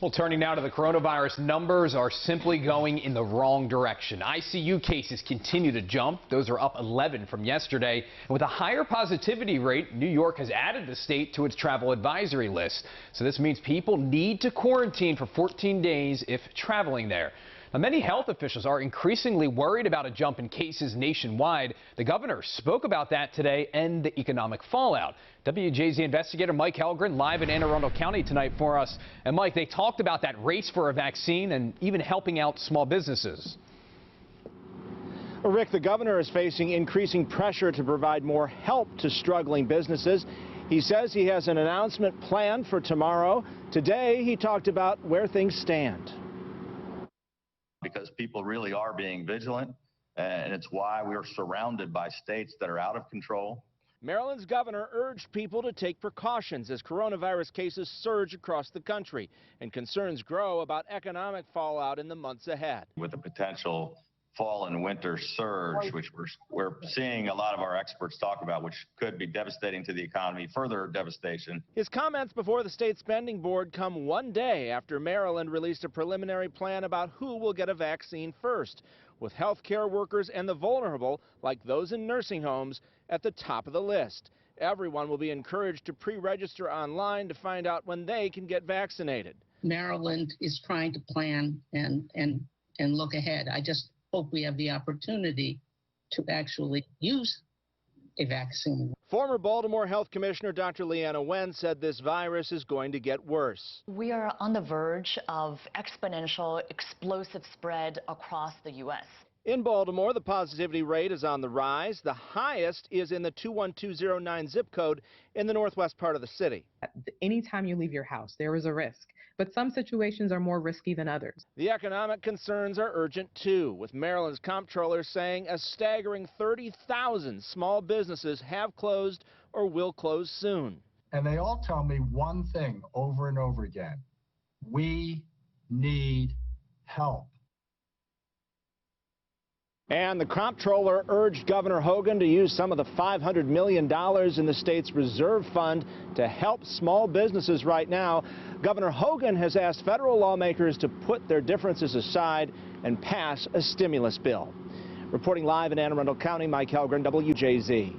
Well, turning now to the coronavirus, numbers are simply going in the wrong direction. ICU cases continue to jump. Those are up 11 from yesterday. And with a higher positivity rate, New York has added the state to its travel advisory list. So this means people need to quarantine for 14 days if traveling there. Now, many health officials are increasingly worried about a jump in cases nationwide. The governor spoke about that today and the economic fallout. WJZ investigator Mike Helgren live in Anne Arundel County tonight for us. And Mike, they talked about that race for a vaccine and even helping out small businesses. Well, Rick, the governor is facing increasing pressure to provide more help to struggling businesses. He says he has an announcement planned for tomorrow. Today, he talked about where things stand. Because people really are being vigilant, and it's why we're surrounded by states that are out of control. Maryland's governor urged people to take precautions as coronavirus cases surge across the country and concerns grow about economic fallout in the months ahead. With the potential fall and winter surge, which we're seeing a lot of our experts talk about, which could be devastating to the economy, further devastation. His comments before the state spending board come one day after Maryland released a preliminary plan about who will get a vaccine first, with health care workers and the vulnerable, like those in nursing homes, at the top of the list. Everyone will be encouraged to pre-register online to find out when they can get vaccinated. Maryland is trying to plan and look ahead. I just hope we have the opportunity to actually use a vaccine. Former Baltimore Health Commissioner Dr. Leanna Wen said this virus is going to get worse. We are on the verge of exponential, explosive spread across the U.S. In Baltimore, the positivity rate is on the rise. The highest is in the 21209 zip code in the northwest part of the city. Anytime you leave your house, there is a risk, but some situations are more risky than others. The economic concerns are urgent too, with Maryland's comptroller saying a staggering 30,000 small businesses have closed or will close soon. And they all tell me one thing over and over again: we need help. And the comptroller urged Governor Hogan to use some of the $500 million in the state's reserve fund to help small businesses right now. Governor Hogan has asked federal lawmakers to put their differences aside and pass a stimulus bill. Reporting live in Anne Arundel County, Mike Helgren, WJZ.